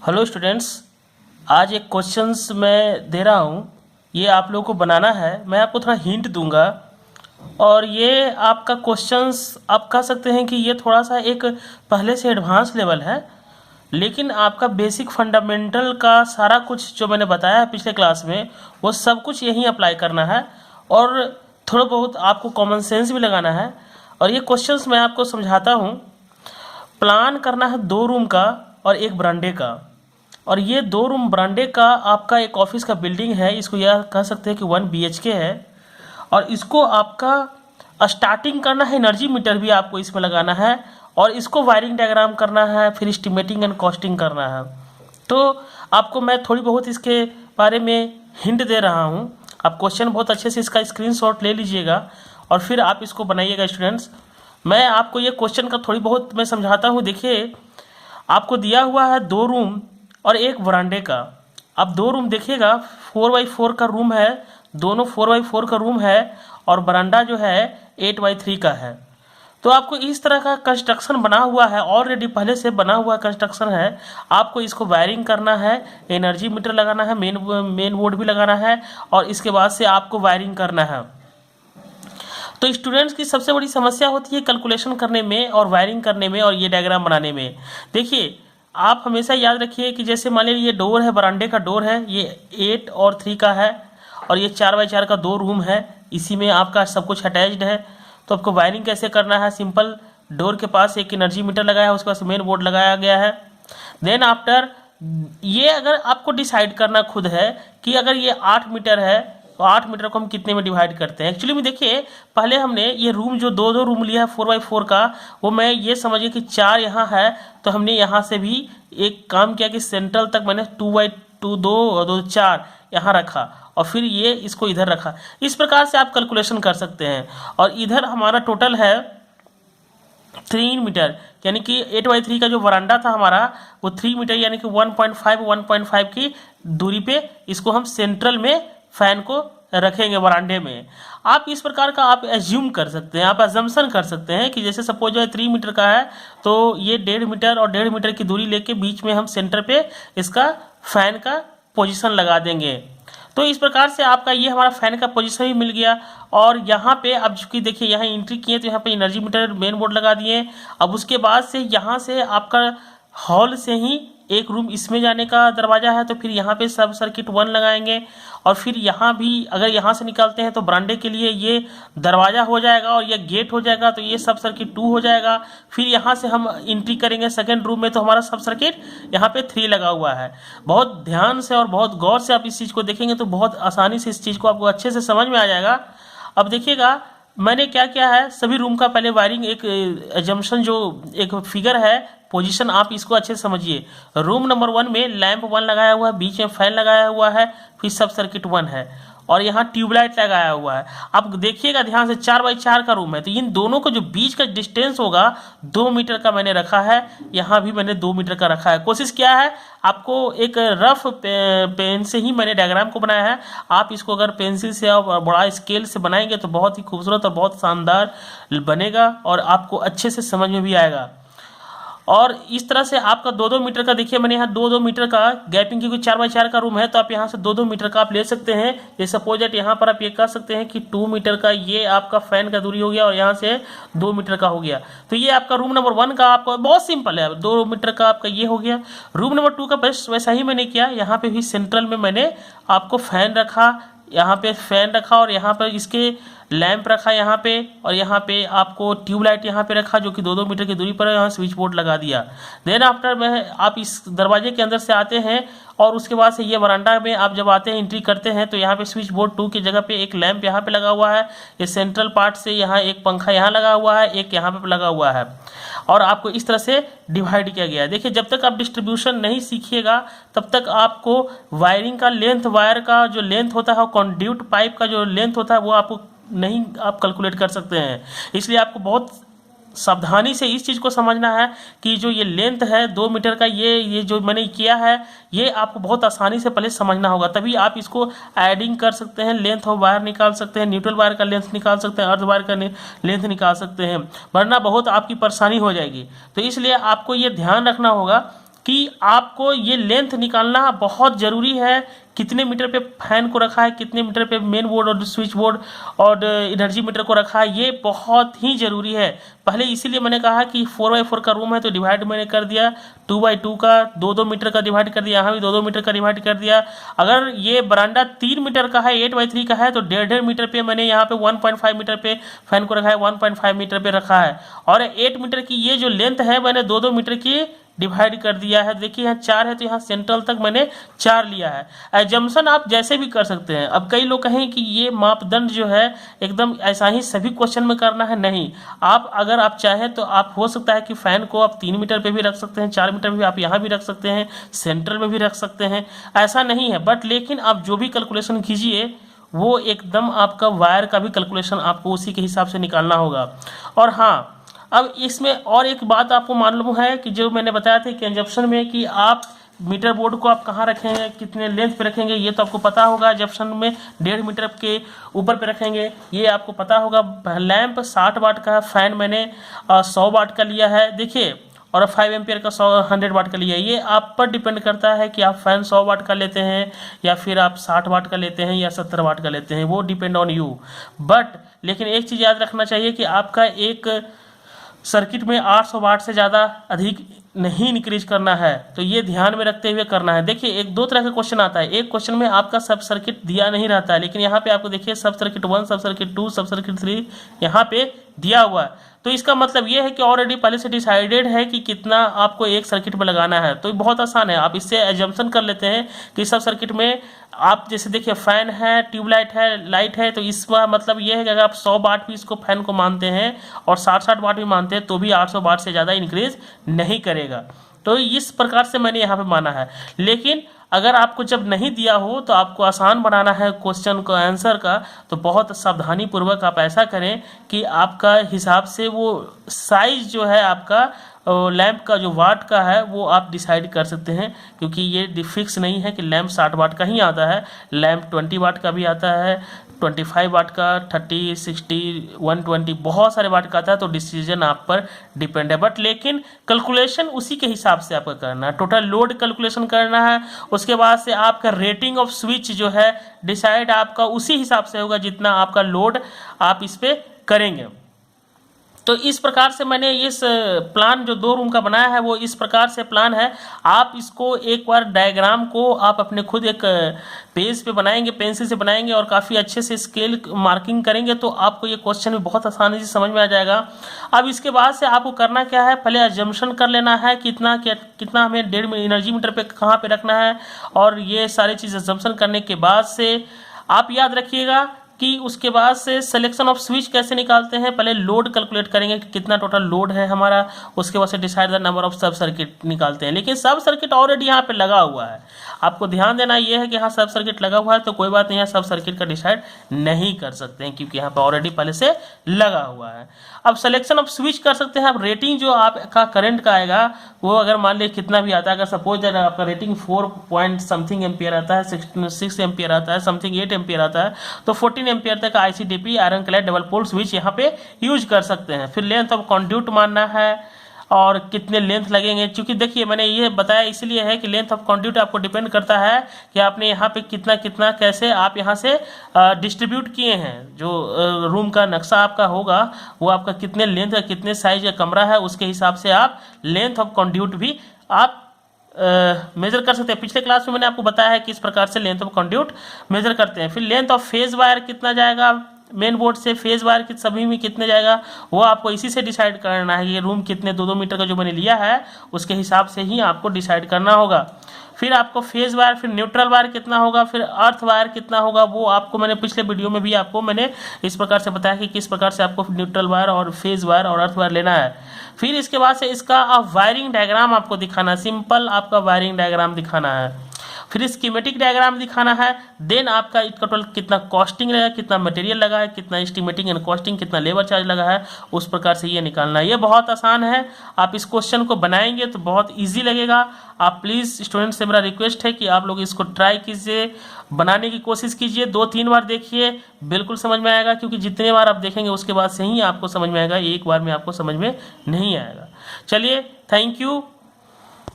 Hello students, आज एक questions मैं दे रहा हूँ। ये आप लोगों को बनाना है। मैं आपको थोड़ा हिंट दूंगा और ये आपका क्वेश्चंस आप कह सकते हैं कि ये थोड़ा सा एक पहले से एडवांस लेवल है, लेकिन आपका बेसिक फंडामेंटल का सारा कुछ जो मैंने बताया है पिछले क्लास में वो सब कुछ यहीं अप्लाई करना है और थोड़ा बहुत आपको कॉमन सेंस भी लगाना है। और ये क्वेश्चंस मैं आपको समझाता हूँ। प्लान करना है 2 रूम का और एक बरामदे का, और ये 2 रूम बरामदे का आपका एक ऑफिस का बिल्डिंग है। इसको यह कह सकते हैं कि 1 BHK है और इसको आपका स्टार्टिंग करना है। एनर्जी मीटर भी आपको इसमें लगाना है और इसको वायरिंग डायग्राम करना है, फिर एस्टिमेटिंग एंड कॉस्टिंग करना है। तो आपको मैं थोड़ी बहुत इसके बारे में हिंट दे रहा हूँ। आप क्वेश्चन बहुत अच्छे से इसका स्क्रीनशॉट ले लीजिएगा और फिर आप इसको बनाइएगा। स्टूडेंट्स, मैं आपको ये क्वेश्चन का थोड़ी बहुत मैं समझाता हूँ। देखिए, आपको दिया हुआ है 2 रूम और एक बरामदे का। अब 2 रूम देखिएगा, 4x4 का रूम है, दोनों 4x4 का रूम है और बरामदा जो है 8x3 का है। तो आपको इस तरह का कंस्ट्रक्शन बना हुआ है, ऑलरेडी पहले से बना हुआ कंस्ट्रक्शन है। आपको इसको वायरिंग करना है, एनर्जी मीटर लगाना है, मेन बोर्ड भी लगाना है और इसके बाद से आपको वायरिंग करना है। तो स्टूडेंट्स की सबसे बड़ी समस्या होती है कैलकुलेशन करने में और वायरिंग करने में और ये डायग्राम बनाने में। देखिए, आप हमेशा याद रखिए कि जैसे मान लीजिए ये डोर है, बरामदे का डोर है, ये 8 और 3 का है और ये 4x4 का 2 रूम है, इसी में आपका सब कुछ अटैच्ड है। तो आपको वायरिंग कैसे करना है? सिंपल, डोर के पास एक एनर्जी मीटर लगाया है, उसके पास मेन बोर्ड लगाया गया है। देन आफ्टर ये अगर आपको डिसाइड करना खुद है कि अगर ये 8 मीटर है तो 8 मीटर को हम कितने में डिवाइड करते हैं। एक्चुअली में देखिए, पहले हमने ये रूम जो 2-2 रूम लिया है 4x4 का, वो मैं ये समझिए कि 4 यहाँ है, तो हमने यहाँ से भी एक काम किया कि सेंट्रल तक मैंने 2x2 2 और 2 4 यहाँ रखा और फिर ये इसको इधर रखा। इस प्रकार से आप कैलकुलेशन कर सकते हैं। और इधर हमारा टोटल है 3 मीटर, यानी कि 8x3 का जो बरामदा था हमारा वो 3 मीटर, यानी कि 1.5 की दूरी पे इसको हम सेंट्रल में फैन को रखेंगे बरामदे में। आप इस प्रकार का आप एज्यूम कर सकते हैं, आप अजम्पशन कर सकते हैं कि जैसे सपोज जो है 3 मीटर का है तो ये 1.5 मीटर और 1.5 मीटर की दूरी लेके बीच में हम सेंटर पे इसका फैन का पोजीशन लगा देंगे। तो इस प्रकार से आपका ये हमारा फैन का पोजीशन भी मिल गया। और यहाँ पे अब चूंकि देखिए यहाँ एंट्री किए तो यहाँ पे एनर्जी मीटर मेन बोर्ड लगा दिए। अब उसके बाद से यहाँ से आपका हॉल से ही एक रूम इसमें जाने का दरवाज़ा है, तो फिर यहाँ पे सब सर्किट 1 लगाएंगे और फिर यहाँ भी अगर यहाँ से निकालते हैं तो बरामदे के लिए ये दरवाज़ा हो जाएगा और ये गेट हो जाएगा, तो ये सब सर्किट 2 हो जाएगा। फिर यहाँ से हम एंट्री करेंगे सेकेंड रूम में, तो हमारा सब सर्किट यहाँ पे 3 लगा हुआ है। बहुत ध्यान से और बहुत गौर से आप इस चीज़ को देखेंगे तो बहुत आसानी से इस चीज़ को आपको अच्छे से समझ में आ जाएगा। अब देखिएगा मैंने क्या किया है, सभी रूम का पहले वायरिंग एक एजम्पशन जो एक फिगर है पोजीशन, आप इसको अच्छे से समझिए। रूम नंबर 1 में लैंप 1 लगाया हुआ है, बीच में फैन लगाया हुआ है, फिर सब सर्किट 1 है और यहाँ ट्यूबलाइट लगाया हुआ है। अब देखिएगा ध्यान से 4x4 का रूम है, तो इन दोनों को जो बीच का डिस्टेंस होगा 2 मीटर का मैंने रखा है, यहाँ भी मैंने 2 मीटर का रखा है। कोशिश किया है आपको एक रफ पेन से ही मैंने डायग्राम को बनाया है। आप इसको अगर पेंसिल से और बड़ा स्केल से बनाएंगे तो बहुत ही खूबसूरत और बहुत शानदार बनेगा और आपको अच्छे से समझ में भी आएगा। और इस तरह से आपका 2-2 मीटर का, देखिए मैंने यहाँ 2-2 मीटर का गैपिंग, क्योंकि 4x4 का रूम है तो आप यहाँ से 2-2 मीटर का आप ले सकते हैं। ये सपोज दैट यहाँ पर आप ये कह सकते हैं कि 2 मीटर का ये आपका फैन का दूरी हो गया और यहाँ से 2 मीटर का हो गया। तो ये आपका रूम नंबर 1 का आपका बहुत सिंपल है, 2 मीटर का आपका ये हो गया। रूम नंबर 2 का बस वैसा ही मैंने किया, यहाँ पे भी सेंट्रल में मैंने आपको फैन रखा, यहाँ पे फैन रखा और यहाँ पर इसके लैंप रखा यहाँ पे, और यहाँ पे आपको ट्यूबलाइट यहाँ पे रखा जो कि 2-2 मीटर की दूरी पर है, यहाँ स्विच बोर्ड लगा दिया। देन आफ्टर में आप इस दरवाजे के अंदर से आते हैं और उसके बाद से ये बरामदा में आप जब आते हैं एंट्री करते हैं तो यहाँ पे स्विच बोर्ड 2 की जगह पे एक लैंप यहाँ पे लगा हुआ है। ये सेंट्रल पार्ट से यहाँ एक पंखा यहाँ लगा हुआ है, एक यहाँ पे लगा हुआ है और आपको इस तरह से डिवाइड किया गया है। देखिए, जब तक आप डिस्ट्रीब्यूशन नहीं सीखिएगा तब तक आपको वायरिंग का लेंथ, वायर का जो लेंथ होता है, कंड्यूट पाइप का जो लेंथ होता है वो आपको नहीं आप कैलकुलेट कर सकते हैं। इसलिए आपको बहुत सावधानी से इस चीज़ को समझना है कि जो ये लेंथ है 2 मीटर का, ये जो मैंने किया है ये आपको बहुत आसानी से पहले समझना होगा, तभी आप इसको एडिंग कर सकते हैं, लेंथ ऑफ वायर निकाल सकते हैं, न्यूट्रल वायर का लेंथ निकाल सकते हैं, अर्थ वायर का लेंथ निकाल सकते हैं, वरना बहुत आपकी परेशानी हो जाएगी। तो इसलिए आपको ये ध्यान रखना होगा कि आपको ये लेंथ निकालना बहुत ज़रूरी है, कितने मीटर पे फैन को रखा है, कितने मीटर पे मेन बोर्ड और स्विच बोर्ड और एनर्जी मीटर को रखा है, ये बहुत ही ज़रूरी है। पहले इसीलिए मैंने कहा कि 4x4 का रूम है तो डिवाइड मैंने कर दिया, 2x2 का 2-2 मीटर का डिवाइड कर दिया, यहाँ भी 2-2 मीटर का डिवाइड कर दिया। अगर ये बरांडा 3 मीटर का है, 8x3 का है, तो 1.5 मीटर पे मैंने यहाँ पे 1.5 मीटर पे फैन को रखा है, 1.5 मीटर पे रखा है। और 8 मीटर की ये जो लेंथ है मैंने 2-2 मीटर की डिवाइड कर दिया है। देखिए यहाँ 4 है तो यहाँ सेंट्रल तक मैंने 4 लिया है। एजम्पशन आप जैसे भी कर सकते हैं। अब कई लोग कहें कि ये मापदंड जो है एकदम ऐसा ही सभी क्वेश्चन में करना है, नहीं। आप अगर आप चाहें तो आप हो सकता है कि फैन को आप 3 मीटर पे भी रख सकते हैं, 4 मीटर भी आप यहाँ भी रख सकते हैं, सेंट्रल में भी रख सकते हैं, ऐसा नहीं है। बट लेकिन आप जो भी कैलकुलेशन कीजिए वो एकदम आपका वायर का भी कैलकुलेशन आपको उसी के हिसाब से निकालना होगा। और हाँ, अब इसमें और एक बात आपको मालूम है कि जो मैंने बताया था कि एजम्पशन में कि आप मीटर बोर्ड को आप कहाँ रखेंगे, कितने लेंथ पे रखेंगे, ये तो आपको पता होगा। एजम्पशन में 1.5 मीटर के ऊपर पे रखेंगे, ये आपको पता होगा। लैंप 60 वाट का, फैन मैंने 100 वाट का लिया है, देखिए, और 5 एम्पियर का 100 वाट का लिया है। ये आप पर डिपेंड करता है कि आप फैन 100 वाट का लेते हैं या फिर आप 60 वाट का लेते हैं या 70 वाट का लेते हैं, वो डिपेंड ऑन यू। बट लेकिन एक चीज़ याद रखना चाहिए कि आपका एक सर्किट में 800 वाट से ज़्यादा अधिक नहीं इंक्रीज करना है, तो ये ध्यान में रखते हुए करना है। देखिए एक दो तरह का क्वेश्चन आता है, एक क्वेश्चन में आपका सब सर्किट दिया नहीं रहता है, लेकिन यहाँ पे आपको देखिए सब सर्किट 1, सब सर्किट 2, सब सर्किट 3 यहाँ पे दिया हुआ है। तो इसका मतलब ये है कि ऑलरेडी पहले से डिसाइडेड है कि कितना आपको एक सर्किट में लगाना है। तो बहुत आसान है, आप इससे एजम्पशन कर लेते हैं कि सब सर्किट में आप जैसे देखिए फैन है, ट्यूबलाइट है, लाइट है, तो इसका मतलब ये है कि अगर आप 100 वाट भी इसको फैन को मानते हैं और 60-60 वाट भी मानते हैं तो भी 800 वाट से ज़्यादा इंक्रीज नहीं करेगा। तो इस प्रकार से मैंने यहाँ पे माना है। लेकिन अगर आपको जब नहीं दिया हो तो आपको आसान बनाना है क्वेश्चन को, आंसर का, तो बहुत सावधानी पूर्वक आप ऐसा करें कि आपका हिसाब से वो साइज जो है आपका लैंप का जो वाट का है वो आप डिसाइड कर सकते हैं, क्योंकि ये फिक्स नहीं है कि लैंप 60 वाट का ही आता है। लैंप 20 वाट का भी आता है, 25 वाट का, 30, 60, 120 बहुत सारे वाट का आता है। तो डिसीजन आप पर डिपेंड है। बट लेकिन कैलकुलेशन उसी के हिसाब से आपका करना है, टोटल लोड कैलकुलेशन करना है। उसके बाद से आपका रेटिंग ऑफ स्विच जो है डिसाइड आपका उसी हिसाब से होगा जितना आपका लोड आप इस पर करेंगे। तो इस प्रकार से मैंने इस प्लान जो 2 रूम का बनाया है वो इस प्रकार से प्लान है। आप इसको एक बार डायग्राम को आप अपने खुद एक पेज पे बनाएंगे, पेंसिल से बनाएंगे और काफ़ी अच्छे से स्केल मार्किंग करेंगे तो आपको ये क्वेश्चन भी बहुत आसानी से समझ में आ जाएगा। अब इसके बाद से आपको करना क्या है, पहले अजम्पशन कर लेना है कितना हमें 1.5 एनर्जी मीटर पे कहाँ पे रखना है, और ये सारी चीज़ अजम्पशन करने के बाद से आप याद रखिएगा कि उसके बाद से सिलेक्शन ऑफ स्विच कैसे निकालते हैं। पहले लोड कैलकुलेट करेंगे कि कितना टोटल लोड है हमारा, उसके बाद से डिसाइड द नंबर ऑफ सब सर्किट निकालते हैं। लेकिन सब सर्किट ऑलरेडी यहाँ पे लगा हुआ है, आपको ध्यान देना ये है कि यहाँ सब सर्किट लगा हुआ है तो कोई बात नहीं है, सब सर्किट का डिसाइड नहीं कर सकते हैं क्योंकि यहाँ पे ऑलरेडी पहले से लगा हुआ है। अब सिलेक्शन ऑफ स्विच कर सकते हैं। अब रेटिंग जो आपका करंट का आएगा वो अगर मान लीजिए कितना भी आता है, अगर सपोज अगर आपका रेटिंग 4 पॉइंट समथिंग एम्पियर आता है, 6 एम्पियर आता है, समथिंग 8 एम्पियर आता है, तो 14 एम्पियर तक ICDP iron clad double pole switch यहाँ पे यूज कर सकते हैं। फिर लेंथ ऑफ कंड्यूट मानना है और कितने लेंथ लगेंगे, क्योंकि देखिए मैंने ये बताया इसलिए है कि लेंथ ऑफ कंड्यूट आपको डिपेंड करता है कि आपने यहाँ पे कितना कितना कैसे आप यहाँ से डिस्ट्रीब्यूट किए हैं। जो रूम का नक्शा आपका होगा वो आपका कितने लेंथ का कितने साइज का कमरा है उसके हिसाब से आप लेंथ ऑफ कंड्यूट भी आप मेजर कर सकते हैं। पिछले क्लास में मैंने आपको बताया है कि इस प्रकार से लेंथ ऑफ कंड्यूट मेजर करते हैं। फिर लेंथ ऑफ फेज वायर कितना जाएगा, मेन बोर्ड से फेज वायर की सभी में कितने जाएगा वो आपको इसी से डिसाइड करना है। ये रूम कितने 2-2 मीटर का जो मैंने लिया है उसके हिसाब से ही आपको डिसाइड करना होगा। फिर आपको फेज वायर, फिर न्यूट्रल वायर कितना होगा, फिर अर्थ वायर कितना होगा, वो आपको मैंने पिछले वीडियो में भी आपको मैंने इस प्रकार से बताया कि किस प्रकार से आपको न्यूट्रल वायर और फेज वायर और अर्थ वायर लेना है। फिर इसके बाद से इसका वायरिंग डायग्राम आपको दिखाना, सिंपल आपका वायरिंग डायग्राम दिखाना है। फिर स्कीमेटिक डायग्राम दिखाना है। देन आपका टोटल कितना कॉस्टिंग लगा, कितना मटेरियल लगा है, कितना एस्टिमेटिंग एंड कॉस्टिंग, कितना लेबर चार्ज लगा है, उस प्रकार से ये निकालना है। ये बहुत आसान है, आप इस क्वेश्चन को बनाएंगे तो बहुत इजी लगेगा। आप प्लीज़ स्टूडेंट से मेरा रिक्वेस्ट है कि आप लोग इसको ट्राई कीजिए, बनाने की कोशिश कीजिए, 2-3 बार देखिए, बिल्कुल समझ में आएगा। क्योंकि जितने बार आप देखेंगे उसके बाद से ही आपको समझ में आएगा, एक बार में आपको समझ में नहीं आएगा। चलिए, थैंक यू।